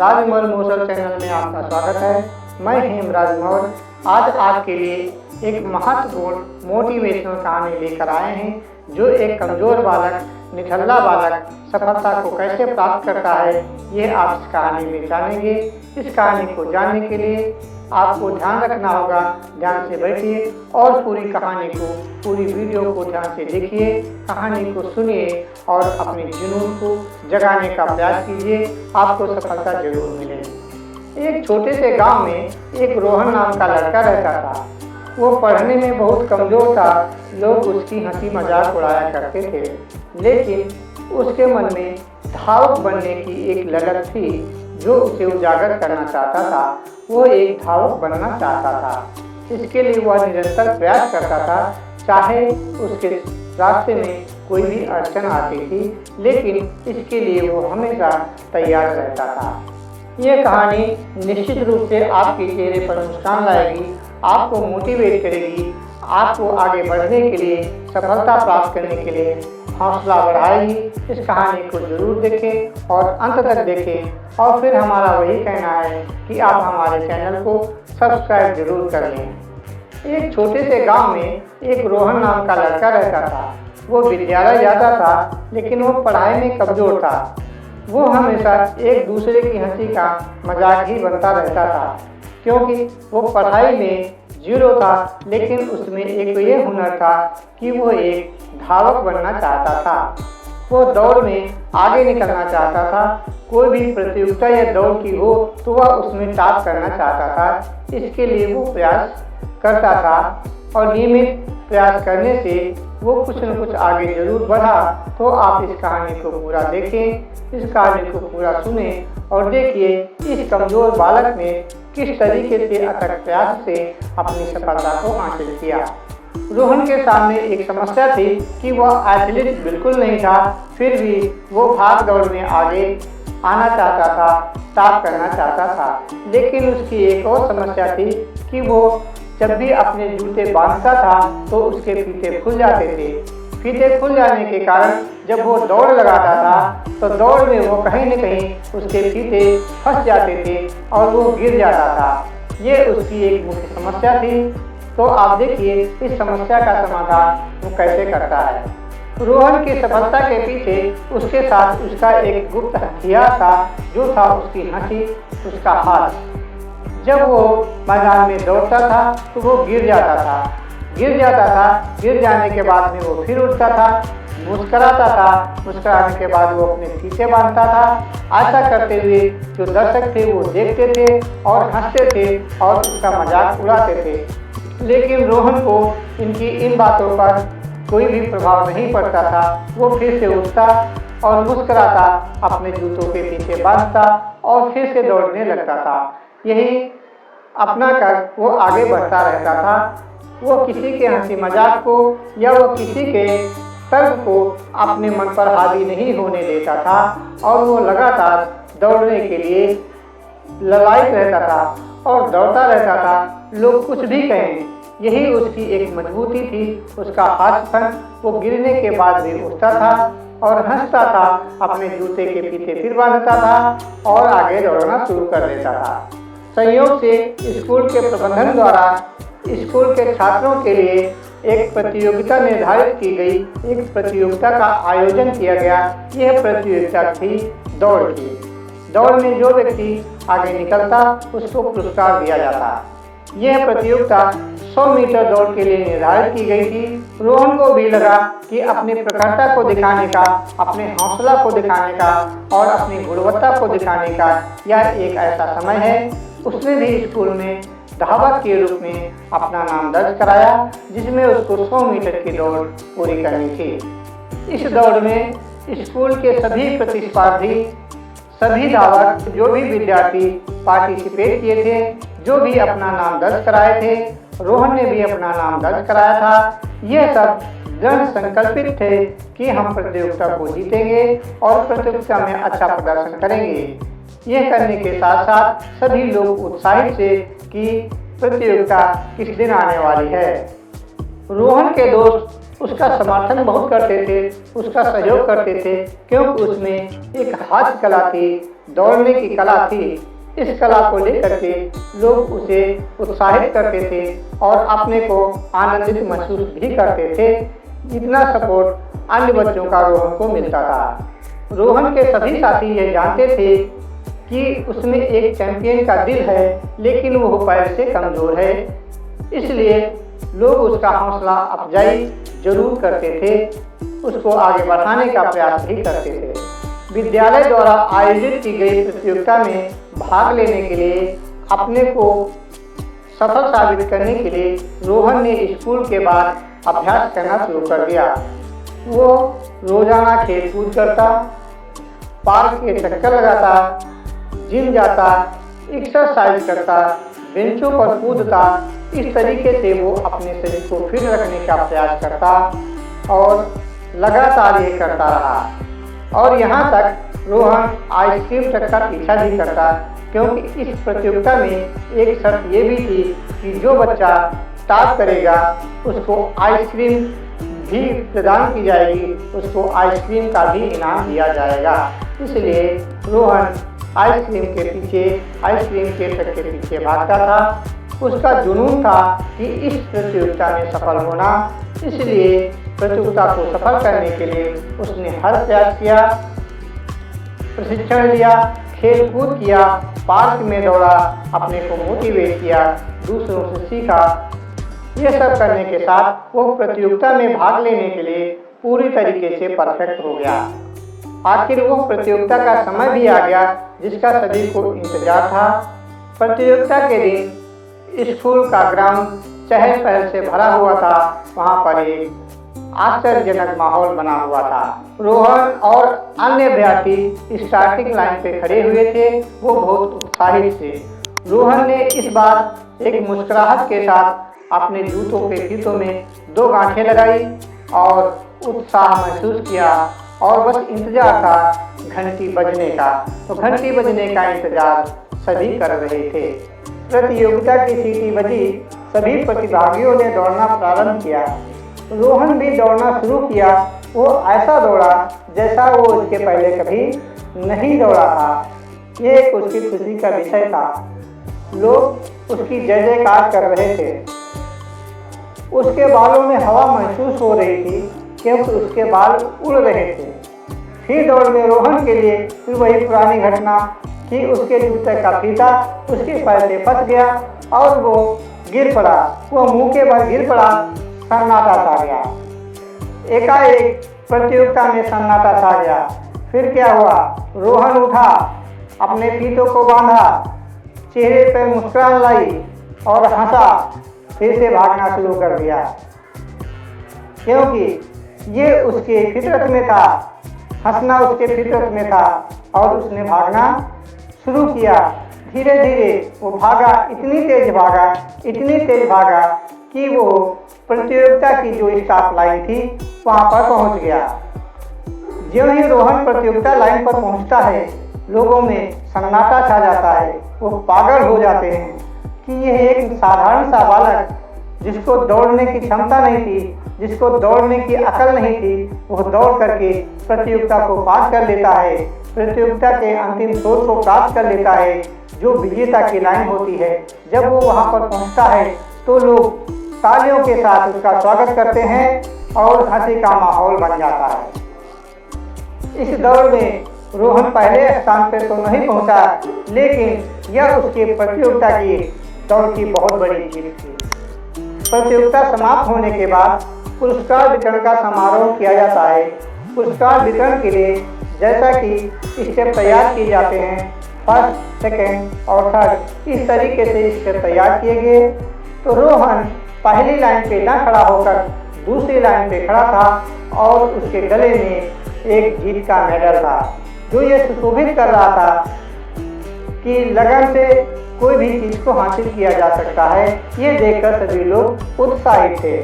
राजमौल मौसल channel में आपका स्वागत है। मैं हेमराज मौल आज आपके लिए एक महत्वपूर्ण मोटिवेशनल कहानी लेकर आए हैं, जो एक कमजोर बालक, निठल्ला बालक सफलता को कैसे प्राप्त करता है, ये आप इस कहानी में जानेंगे। इस कहानी को जानने के लिए आपको ध्यान रखना होगा। ध्यान से बैठिए और पूरी कहानी को, पूरी वीडियो को ध्यान से देखिए, कहानी को सुनिए और अपने जुनून को जगाने का प्रयास कीजिए। आपको सफलता जरूर मिलेगी। एक छोटे से गांव में एक रोहन नाम का लड़का रहता था। वो पढ़ने में बहुत कमजोर था। लोग उसकी हंसी मजाक उड़ाया करते थे, लेकिन उसके मन में धावक बनने की एक ललक थी जो उसे उजागर करना चाहता था। वो एक धावक बनना चाहता था। इसके लिए वह निरंतर प्रयास करता था, चाहे उसके रास्ते में कोई भी अड़चन आती थी, लेकिन इसके लिए वो हमेशा तैयार रहता था। ये कहानी निश्चित रूप से आपके चेहरे पर मुस्कान लाएगी, आपको मोटिवेट करेगी, आपको आगे बढ़ने के लिए, सफलता प्राप्त करने के लिए हौसला बढ़ाएगी। इस कहानी को जरूर देखें और अंत तक देखें। और फिर हमारा वही कहना है कि आप हमारे चैनल को सब्सक्राइब जरूर कर लें। एक छोटे से गांव में एक रोहन नाम का लड़का रहता था। वो विद्यालय जाता था, लेकिन वो पढ़ाई में कमजोर था। वो हमेशा एक दूसरे की हंसी का मजाक ही बनता रहता था, क्योंकि वो पढ़ाई में जीरो था, लेकिन उसमें एक ये हुनर था कि वो एक धावक बनना चाहता था। वो दौड़ में आगे निकलना चाहता था। कोई भी प्रतियोगिता या दौड़ की हो तो वह उसमें टॉप करना चाहता था। इसके लिए वो प्रयास करता था और नियमित प्रयास करने से वो कुछ न कुछ आगे जरूर बढ़ा। तो आप इस कहानी को पूरा देखें, इस कहानी को पूरा सुने और देखिए इस कमजोर बालक ने किस तरीके से अथक प्रयास से अपनी सफलता को हासिल किया। रोहन के सामने एक समस्या थी कि वह एथलीट बिल्कुल नहीं था, फिर भी वो भाग दौड़ में आगे आना चाहता था, टॉप करना चाहता था। लेकिन उसकी एक और समस्या थी कि वो जब भी अपने जूते बांधता था तो उसके फीते खुल जाते थे। फीते खुल जाने के कारण जब वो दौड़ लगाता था तो दौड़ में वो कहीं न कहीं उसके फीते फंस जाते थे और वो गिर जाता था। ये उसकी एक मुख्य समस्या थी। तो आप देखिए इस समस्या का समाधान वो कैसे करता है। रोहन की सफलता के पीछे उसके साथ उसका एक गुप्त हथियार था, जो था उसकी हंसी, उसका हाथ। जब वो मैदान में दौड़ता था तो वो गिर जाता था। गिर जाने के बाद में वो फिर उठता था, मुस्कुराता था। मुस्कुराने के बाद वो अपने फीते बांधता था। ऐसा करते हुए जो दर्शक थे वो देखते थे और हंसते थे और उसका मजाक उड़ाते थे। लेकिन रोहन को इनकी इन बातों पर कोई भी प्रभाव नहीं पड़ता था। वो फिर से उठता और मुस्कुराता, अपने जूतों के पीछे बांधता और फिर से दौड़ने लगता था। यही अपना कर वो आगे बढ़ता रहता था। वो किसी के हंसी मजाक को या वो किसी के तर्क को अपने मन पर हावी नहीं होने देता था और वो लगातार दौड़ने के लिए ललायत रहता था और दौड़ता रहता था, लोग कुछ भी कहें। यही उसकी एक मजबूती थी, उसका हाथपन। वो गिरने के बाद भी उठता था और हंसता था, अपने जूते के फीते फिर बांधता था और आगे दौड़ना शुरू कर देता था। संयोग से स्कूल के प्रबंधन द्वारा स्कूल के छात्रों के लिए एक प्रतियोगिता निर्धारित की गई। एक प्रतियोगिता का आयोजन किया गया। यह प्रतियोगिता थी दौड़ की। दौड़ में जो व्यक्ति आगे निकलता उसको पुरस्कार दिया जाता। यह प्रतियोगिता 100 मीटर दौड़ के लिए निर्धारित की गई थी। रोहन को भी लगा कि अपनी प्रखरता को दिखाने का, अपने हौसला को दिखाने का और अपनी गुणवत्ता को दिखाने का यह एक ऐसा समय है। उसने भी स्कूल में धावक के रूप में अपना नाम दर्ज कराया, जिसमें उसको 100 मीटर की दौड़ पूरी करनी थी। इस दौड़ में स्कूल के सभी प्रतिस्पर्धी, सभी धावक, जो भी विद्यार्थी पार्टिसिपेट किए थे, जो भी अपना नाम दर्ज कराए थे, रोहन ने भी अपना नाम दर्ज कराया था। यह सब दृढ़ संकल्पित थे कि हम प्रतियोगिता को जीतेंगे और प्रतियोगिता में अच्छा प्रदर्शन करेंगे। यह करने के साथ साथ सभी लोग उत्साहित थे कि प्रतियोगिता किस दिन आने वाली है। रोहन के दोस्त उसका समर्थन बहुत करते थे, उसका सहयोग करते थे, क्योंकि उसमें एक हास्य कला थी, दौड़ने की कला थी। इस कला को लेकर के लोग उसे उत्साहित करते थे और अपने को आनंदित महसूस भी करते थे। इतना सपोर्ट अन्य बच्चों का रोहन को मिलता था। रोहन के सभी साथी ये जानते थे कि उसमें एक चैंपियन का दिल है, लेकिन वो पैर से कमजोर है। इसलिए लोग उसका हौसला अफजाई जरूर करते थे, उसको आगे बढ़ाने का प्रयास भी करते थे। विद्यालय द्वारा आयोजित की गई प्रतियोगिता में भाग लेने के लिए, अपने को सफल साबित करने के लिए रोहन ने स्कूल के बाद अभ्यास करना शुरू कर दिया। वो रोजाना खेल कूद करता, पार्क के चक्कर लगाता, जिम जाता, एक्सरसाइज करता, बेंचों पर कूदता। इस तरीके से वो अपने शरीर को फिट रखने का प्रयास करता और लगातार ये करता रहा। और यहाँ तक रोहन आइसक्रीम तक का पीछा भी करता, क्योंकि इस प्रतियोगिता में एक शर्त ये भी थी कि जो बच्चा टॉप करेगा उसको आइसक्रीम भी प्रदान की जाएगी, उसको आइसक्रीम का भी इनाम दिया जाएगा। इसलिए रोहन आइसक्रीम के पीछे, आइसक्रीम के ट्रक के पीछे भागता था। उसका जुनून था कि इस प्रतियोगिता में सफल होना। इसलिए प्रतियोगिता को सफल करने के लिए उसने हर प्रयास किया, प्रशिक्षण लिया, खेल कूद किया, पार्क में दौड़ा, अपने को मोटिवेट किया, दूसरों से सीखा। ये सब करने के साथ वो प्रतियोगिता में भाग लेने के लिए पूरी तरीके से परफेक्ट हो गया। आखिर वो प्रतियोगिता का समय भी आ गया जिसका सभी को इंतजार था। प्रतियोगिता के दिन स्कूल का ग्राउंड चहल पहल से भरा हुआ था। वहाँ पर एक आश्चर्यजनक माहौल बना हुआ था। रोहन और अन्य अभ्यर्थी स्टार्टिंग लाइन पे खड़े हुए थे। वो बहुत उत्साहित थे। रोहन ने इस बार एक मुस्कुराहट के साथ अपने जूतों के फीतों में 2 गांठें लगाई और उत्साह महसूस किया और बस इंतजार था घंटी बजने का। तो घंटी बजने का इंतजार सभी कर रहे थे। प्रतियोगिता की सीटी बजी, सभी प्रतिभागियों ने दौड़ना प्रारंभ किया। रोहन भी दौड़ना शुरू किया। वो ऐसा दौड़ा जैसा वो इसके पहले कभी नहीं दौड़ा था। ये एक उसकी खुशी का विषय था। लोग उसकी जय जयकार कर रहे थे। उसके बालों में हवा महसूस हो रही थी क्योंकि उसके बाल उड़ रहे थे। फिर दौड़ में रोहन के लिए फिर वही पुरानी घटना कि उसके जूते का फीता उसके पैर से फंस गया और वो गिर पड़ा। वो मुंह के बल गिर पड़ा। सन्नाटा छा गया। एकाएक प्रतियोगिता में सन्नाटा छा गया। फिर क्या हुआ? रोहन उठा, अपने फीतों को बांधा, चेहरे पर मुस्कुराहट लाई और हंसा। फिर से भागना शुरू कर दिया क्योंकि ये उसके फितरत में था। हंसना उसके फितरत में था और उसने भागना शुरू किया। धीरे धीरे वो भागा, इतनी तेज भागा कि वो प्रतियोगिता की जो स्टार्ट लाइन थी वहाँ पर पहुँच गया। ज्यों ही रोहन प्रतियोगिता लाइन पर पहुँचता है, लोगों में सन्नाटा छा जाता है। वो पागल हो जाते हैं कि यह एक साधारण सा बालक जिसको दौड़ने की क्षमता नहीं थी, जिसको दौड़ने की अकल नहीं थी, वो दौड़ करके प्रतियोगिता को पार कर लेता है, प्रतियोगिता के अंतिम छोर को प्राप्त कर लेता है, जो विजेता की लाइन होती है। जब वो वहाँ पर पहुँचता है तो लोग तालियों के साथ उसका स्वागत करते हैं और हंसी का माहौल बन जाता है। इस दौड़ में रोहन पहले स्थान पर तो नहीं पहुँचा, लेकिन यह उसके प्रतियोगिता की दौड़ की बहुत बड़ी जीत थी। प्रतियोगिता समाप्त होने के बाद पुरस्कार वितरण का समारोह किया जाता है। पुरस्कार वितरण के लिए जैसा कि स्टेप तैयार किए जाते हैं, फर्स्ट, सेकंड और थर्ड, इस तरीके से स्टेप तैयार किए गए। तो रोहन पहली लाइन पे ना खड़ा होकर दूसरी लाइन पे खड़ा था और उसके गले में एक जीत का मेडल था, जो ये सुशोभित कर रहा था कि लगन से कोई भी चीज़ को हासिल किया जा सकता है। ये देखकर सभी लोग उत्साहित थे।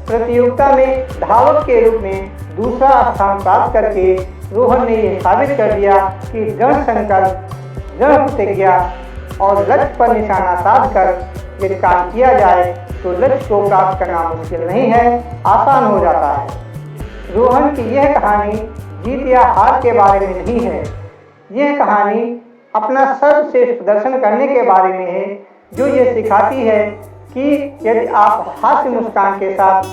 प्रतियोगिता में धावक के रूप में दूसरा स्थान प्राप्त करके रोहन ने यह साबित कर दिया कि दृढ़ संकल्प, दृढ़ प्रतिज्ञा और लक्ष्य पर निशाना साध कर यदि काम किया जाए तो लक्ष्य को प्राप्त करना मुश्किल नहीं है, आसान हो जाता है। रोहन की यह कहानी जीत या हार के बारे में नहीं है। यह कहानी अपना सर्वश्रेष्ठ प्रदर्शन करने के बारे में है, जो ये सिखाती है कि यदि आप हास्य मुस्कान के साथ,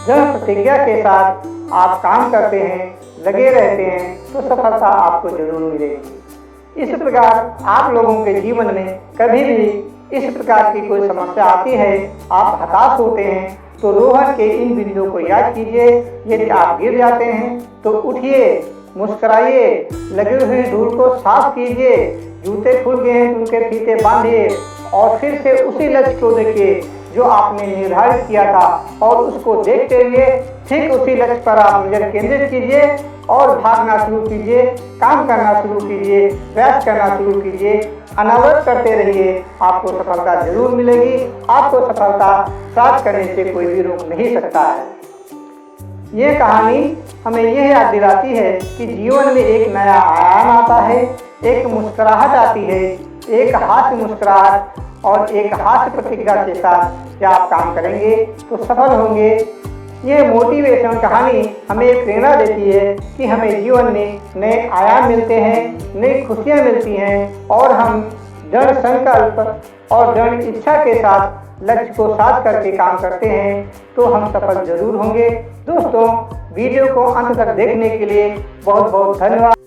दृढ़ प्रतिज्ञा के साथ आप काम करते हैं, लगे रहते हैं, तो सफलता आपको जरूर मिलेगी। इस प्रकार आप लोगों के जीवन में कभी भी इस प्रकार की कोई समस्या आती है, आप हताश होते हैं, तो रोहन के इन बिंदुओं को याद कीजिए। यदि आप गिर जाते हैं तो उठिए, मुस्कुराइए, लगे हुए धूल को साफ कीजिए, जूते खुल गए हैं तो उनके फीते बांधिए और फिर से उसी लक्ष्य को देखिए जो आपने निर्धारित किया था, और उसको देखते हुए ठीक उसी लक्ष्य पर आप नजर केंद्रित कीजिए और भागना शुरू कीजिए, काम करना शुरू कीजिए, प्रयास करना शुरू कीजिए, अनवरत करते रहिए। आपको सफलता जरूर मिलेगी। आपको सफलता प्राप्त करने से कोई भी रोक नहीं सकता है। ये कहानी हमें यह याद दिलाती है कि जीवन में एक नया आयाम आता है, एक मुस्कुराहट आती है, एक हास्य मुस्कुराहट और एक हास्य प्रतिज्ञा के साथ क्या आप काम करेंगे तो सफल होंगे। ये मोटिवेशन कहानी हमें प्रेरणा देती है कि हमें जीवन में नए आयाम मिलते हैं, नई खुशियाँ मिलती हैं, और हम दृढ़ संकल्प और दृढ़ इच्छा के साथ लक्ष्य को साध करके काम करते हैं तो हम सफल जरूर होंगे। दोस्तों, वीडियो को अंत तक देखने के लिए बहुत बहुत धन्यवाद।